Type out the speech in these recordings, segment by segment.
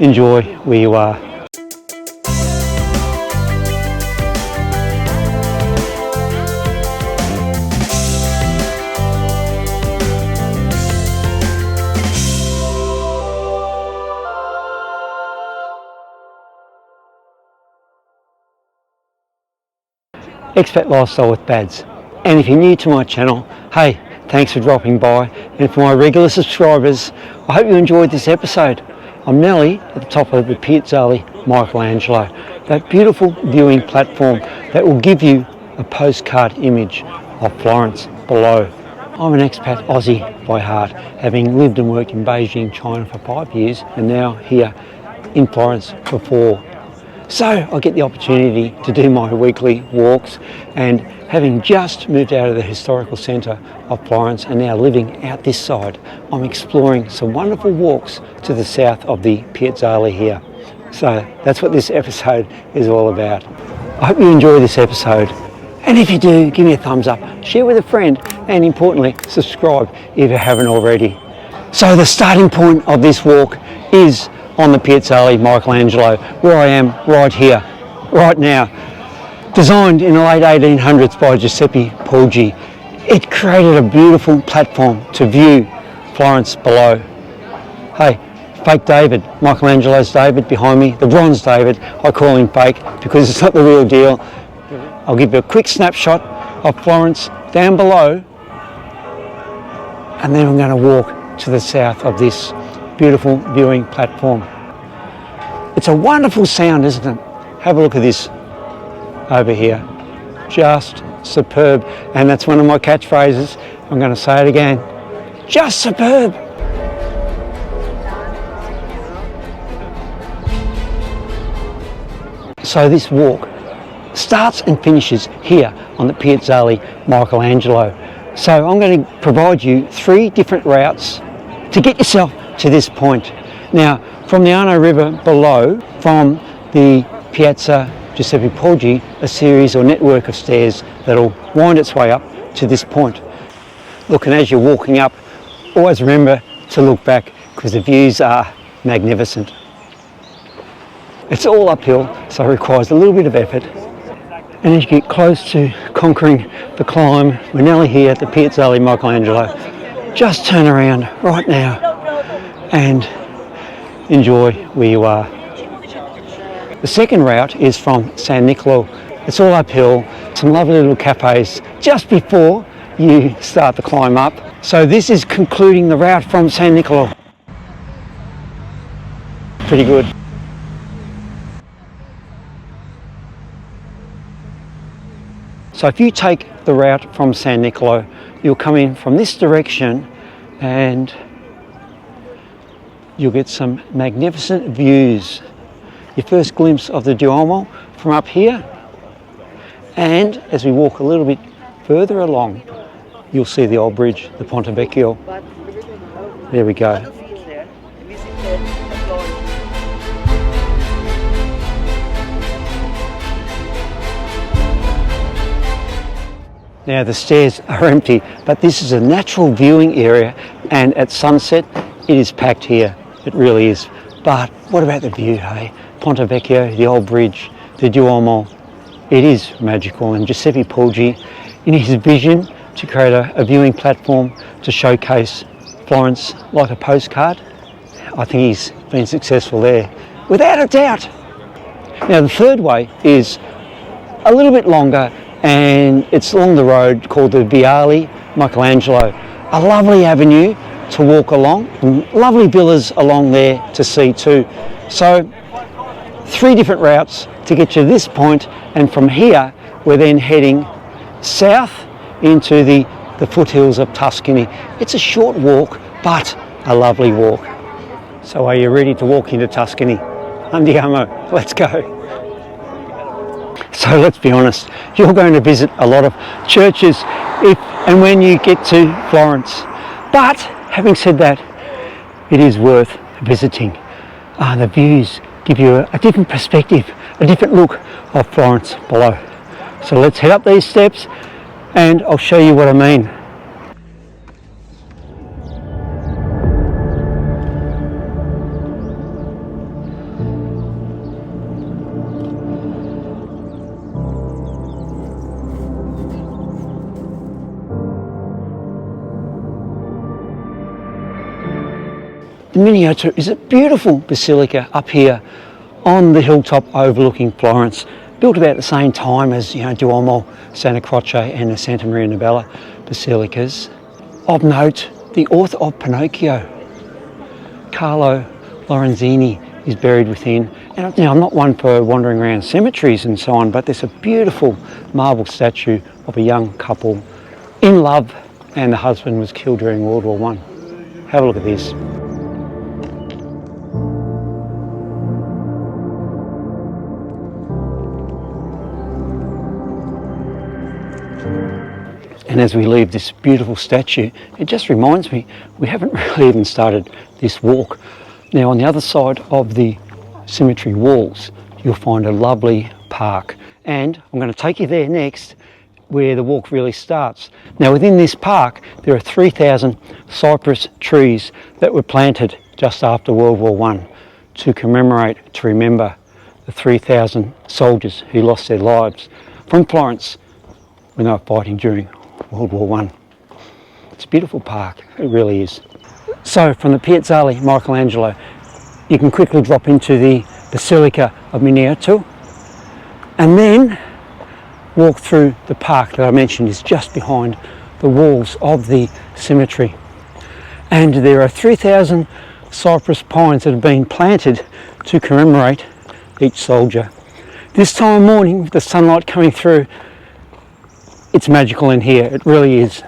enjoy where you are. Expat Lifestyle with Bads. And if you're new to my channel, hey, thanks for dropping by. And for my regular subscribers, I hope you enjoyed this episode. I'm nearly at the top of the Piazzale Michelangelo, that beautiful viewing platform that will give you a postcard image of Florence below. I'm an expat Aussie by heart, having lived and worked in Beijing, China for 5 years, and now here in Florence for 4. So I get the opportunity to do my weekly walks, and having just moved out of the historical centre of Florence and now living out this side, I'm exploring some wonderful walks to the south of the Piazzale here. So that's what this episode is all about. I hope you enjoy this episode, and if you do, give me a thumbs up, share with a friend, and importantly, subscribe if you haven't already. So the starting point of this walk is on the Piazzale Michelangelo, where I am right here, right now. Designed in the late 1800s by Giuseppe Poggi, it created a beautiful platform to view Florence below. Hey, fake David, Michelangelo's David behind me, the bronze David, I call him fake because it's not the real deal. I'll give you a quick snapshot of Florence down below, and then I'm going to walk to the south of this beautiful viewing platform. It's a wonderful sound, isn't it? Have a look at this over here. Just superb. And that's one of my catchphrases. I'm going to say it again. Just superb. So this walk starts and finishes here on the Piazzale Michelangelo. So I'm going to provide you 3 different routes to get yourself to this point. Now, from the Arno River below, from the Piazza Giuseppe Poggi, a series or network of stairs that'll wind its way up to this point. Look, and as you're walking up, always remember to look back because the views are magnificent. It's all uphill, so it requires a little bit of effort. And as you get close to conquering the climb, we're nearly here at the Piazzale Michelangelo. Just turn around right now and enjoy where you are. The second route is from San Nicolo. It's all uphill, some lovely little cafes just before you start the climb up. So this is concluding the route from San Nicolo. Pretty good. So if you take the route from San Nicolo, you'll come in from this direction and you'll get some magnificent views. Your first glimpse of the Duomo from up here, and as we walk a little bit further along, you'll see the old bridge, the Ponte Vecchio. There we go. Now the stairs are empty, but this is a natural viewing area, and at sunset it is packed here. It really is. But what about the view, hey? Ponte Vecchio, the old bridge, the Duomo. It is magical, and Giuseppe Poggi, in his vision to create a viewing platform to showcase Florence like a postcard, I think he's been successful there, without a doubt. Now the third way is a little bit longer, and it's along the road called the Piazzale Michelangelo. A lovely avenue to walk along, and lovely villas along there to see too. So 3 different routes to get you to this point, and from here we're then heading south into the foothills of Tuscany. It's a short walk, but a lovely walk. So are you ready to walk into Tuscany? Andiamo, let's go. So let's be honest, you're going to visit a lot of churches if and when you get to Florence. But having said that, it is worth visiting. The views give you a different perspective, a different look of Florence below. So let's head up these steps and I'll show you what I mean. The Miniato is a beautiful basilica up here on the hilltop overlooking Florence, built about the same time as Duomo, Santa Croce and the Santa Maria Novella basilicas. Of note, the author of Pinocchio, Carlo Lorenzini, is buried within. And now, I'm not one for wandering around cemeteries and so on, but there's a beautiful marble statue of a young couple in love, and the husband was killed during World War I. Have a look at this. And as we leave this beautiful statue, it just reminds me we haven't really even started this walk. Now, on the other side of the cemetery walls, you'll find a lovely park. And I'm going to take you there next, where the walk really starts. Now, within this park, there are 3,000 cypress trees that were planted just after World War I to commemorate, to remember the 3,000 soldiers who lost their lives from Florence when they were fighting during World War I. It's a beautiful park, it really is. So from the Piazzale Michelangelo, you can quickly drop into the Basilica of Miniato and then walk through the park that I mentioned is just behind the walls of the cemetery. And there are 3,000 cypress pines that have been planted to commemorate each soldier. This time of morning, with the sunlight coming through, it's magical in here, it really is.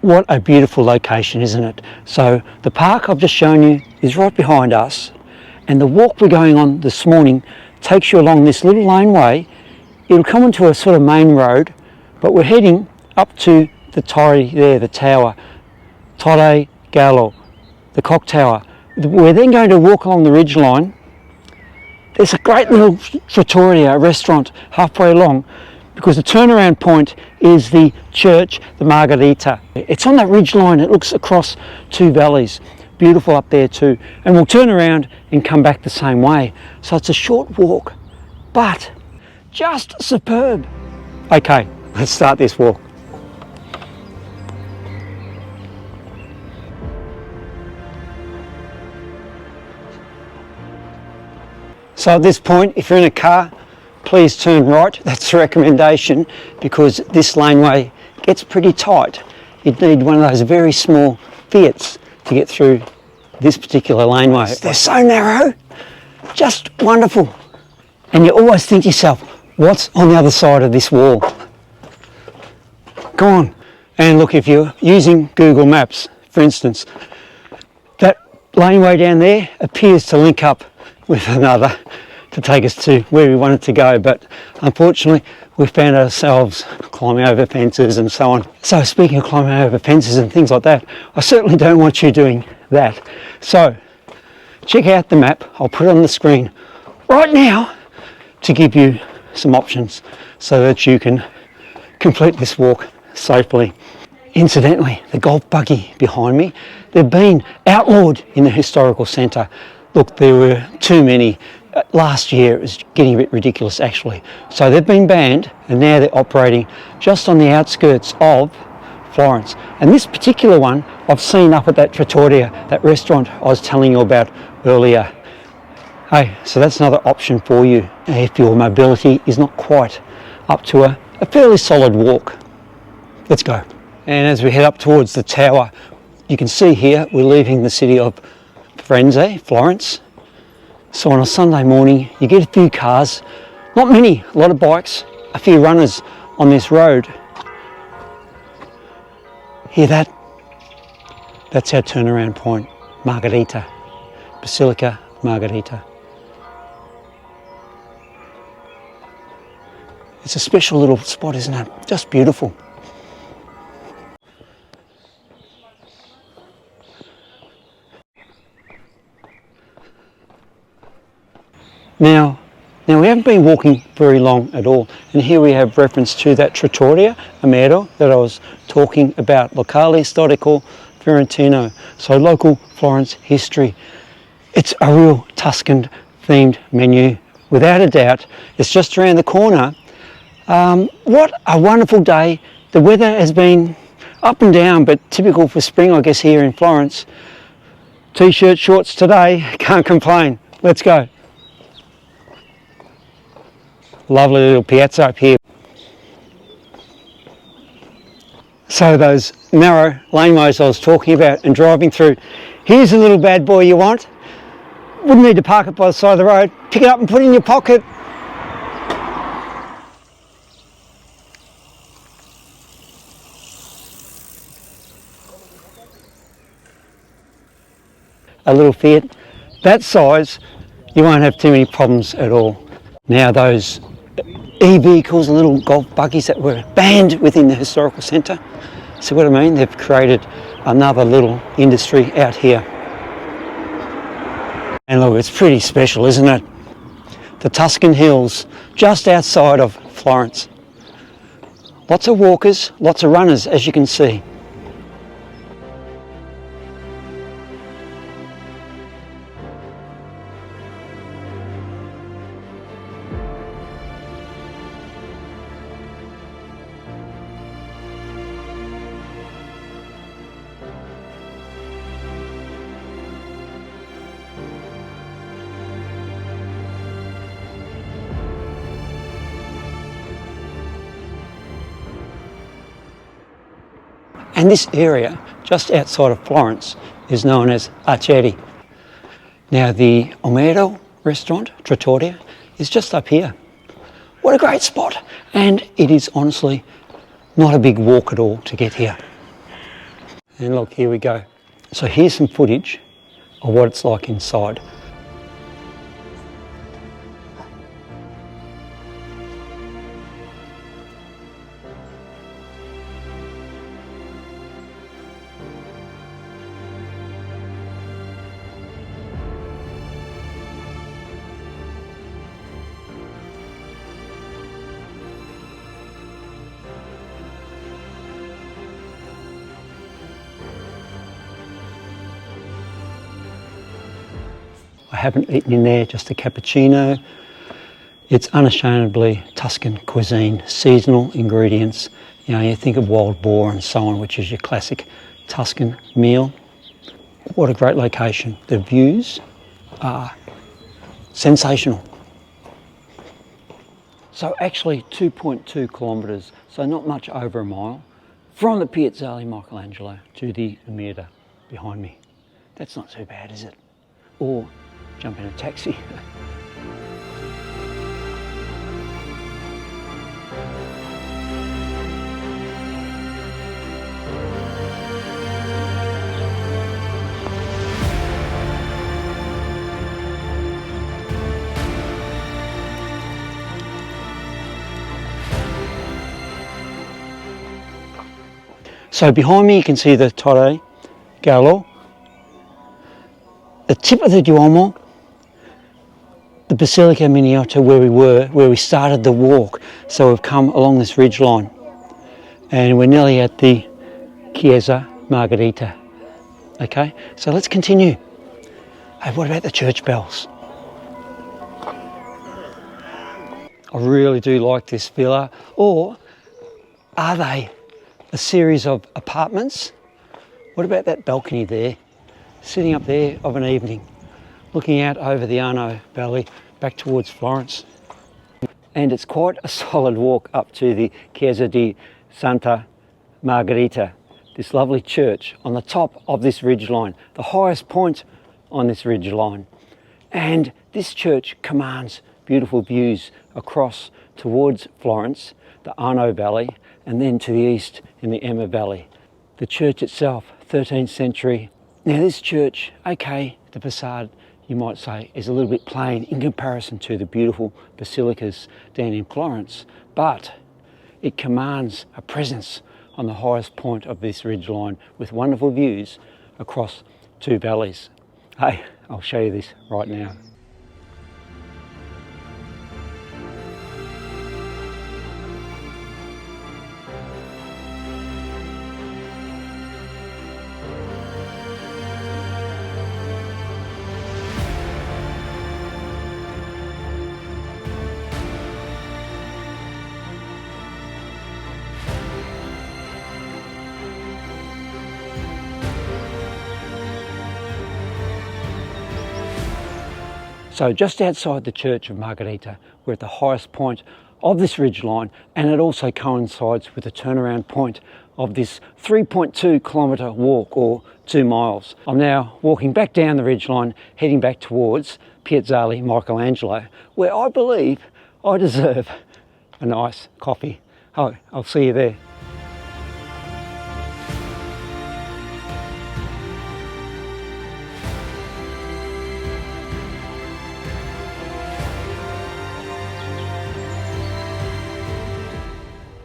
What a beautiful location, isn't it? So the park I've just shown you is right behind us, and the walk we're going on this morning takes you along this little laneway. It'll come into a sort of main road, but we're heading up to the torre there, the tower, Torre del Gallo, the clock tower. We're then going to walk along the ridge line. There's a great little trattoria restaurant halfway along, because the turnaround point is the church, the Margherita. It's on that ridge line, it looks across two valleys. Beautiful up there too. And we'll turn around and come back the same way. So it's a short walk, but just superb. Okay, let's start this walk. So at this point, if you're in a car, please turn right. That's the recommendation, because this laneway gets pretty tight. You'd need one of those very small Fiats to get through this particular laneway. They're so narrow, just wonderful. And you always think to yourself, what's on the other side of this wall? Go on. And look, if you're using Google Maps, for instance, that laneway down there appears to link up with another to take us to where we wanted to go, but unfortunately we found ourselves climbing over fences and so on. So speaking of climbing over fences and things like that, I certainly don't want you doing that. So check out the map, I'll put it on the screen right now to give you some options so that you can complete this walk safely. Incidentally, the golf buggy behind me, they've been outlawed in the historical centre. Look, there were too many. Last year it was getting a bit ridiculous actually. So they've been banned and now they're operating just on the outskirts of Florence. And this particular one I've seen up at that trattoria, that restaurant I was telling you about earlier. Hey, so that's another option for you if your mobility is not quite up to a fairly solid walk. Let's go. And as we head up towards the tower, you can see here we're leaving the city of Florence. So on a Sunday morning, you get a few cars, not many, a lot of bikes, a few runners on this road. Hear that? That's our turnaround point, Margherita, Basilica Margherita. It's a special little spot, isn't it? Just beautiful. Now we haven't been walking very long at all, and here we have reference to that Trattoria Omero that I was talking about, locale storico Fiorentino, so local Florence history. It's a real Tuscan themed menu, without a doubt. It's just around the corner. What a wonderful day. The weather has been up and down, but typical for spring, I guess, here in Florence. T-shirt, shorts today, can't complain. Let's go. Lovely little piazza up here. So those narrow laneways I was talking about and driving through. Here's a little bad boy you want. Wouldn't need to park it by the side of the road. Pick it up and put it in your pocket. A little Fiat, that size, you won't have too many problems at all. Now those e-vehicles, little golf buggies that were banned within the historical centre. See what I mean? They've created another little industry out here. And look, it's pretty special, isn't it? The Tuscan hills, just outside of Florence. Lots of walkers, lots of runners, as you can see. And this area, just outside of Florence, is known as Arcetri. Now the Omero restaurant, Trattoria, is just up here. What a great spot. And it is honestly not a big walk at all to get here. And look, here we go. So here's some footage of what it's like inside. I haven't eaten in there, just a cappuccino. It's unashamedly Tuscan cuisine, seasonal ingredients. You know, you think of wild boar and so on, which is your classic Tuscan meal. What a great location. The views are sensational. So actually 2.2 kilometres, so not much over a mile, from the Piazzale Michelangelo to the Omero behind me. That's not too bad, is it? Or jump in a taxi. So behind me you can see the Torre del Gallo, the tip of the Duomo, the Basilica Miniato where we started the walk. So we've come along this ridge line and we're nearly at the Chiesa Margherita. Okay, so let's continue. Hey, what about the church bells? I really do like this villa. Or are they a series of apartments? What about that balcony there? Sitting up there of an evening, looking out over the Arno Valley back towards Florence. And it's quite a solid walk up to the Chiesa di Santa Margherita, this lovely church on the top of this ridgeline, the highest point on this ridgeline. And this church commands beautiful views across towards Florence, the Arno Valley, and then to the east in the Emma Valley. The church itself, 13th century. Now this church, okay, the facade, you might say, is a little bit plain in comparison to the beautiful basilicas down in Florence, but it commands a presence on the highest point of this ridgeline with wonderful views across two valleys. Hey, I'll show you this right now. So just outside the church of Margherita, we're at the highest point of this ridgeline, and it also coincides with the turnaround point of this 3.2 kilometre walk, or 2 miles. I'm now walking back down the ridgeline, heading back towards Piazzale Michelangelo, where I believe I deserve a nice coffee. Oh, I'll see you there.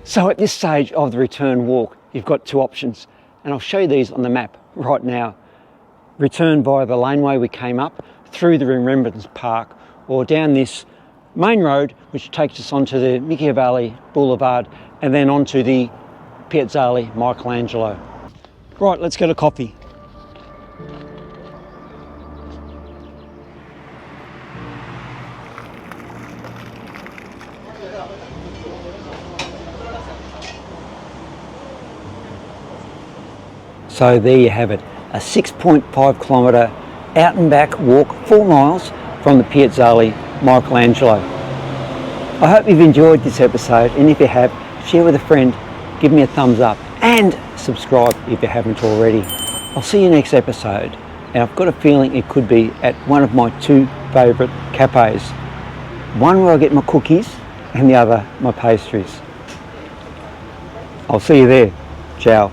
So at this stage of the return walk, you've got 2 options, and I'll show you these on the map right now. Return via the laneway we came up, through the Remembrance Park, or down this main road which takes us onto the Michiavelli Boulevard and then onto the Piazzale Michelangelo. Right, let's get a coffee. So there you have it, a 6.5 kilometre out and back walk, 4 miles from the Piazzale Michelangelo. I hope you've enjoyed this episode, and if you have, share with a friend, give me a thumbs up and subscribe if you haven't already. I'll see you next episode, and I've got a feeling it could be at one of my 2 favourite cafes. One where I get my cookies and the other my pastries. I'll see you there. Ciao.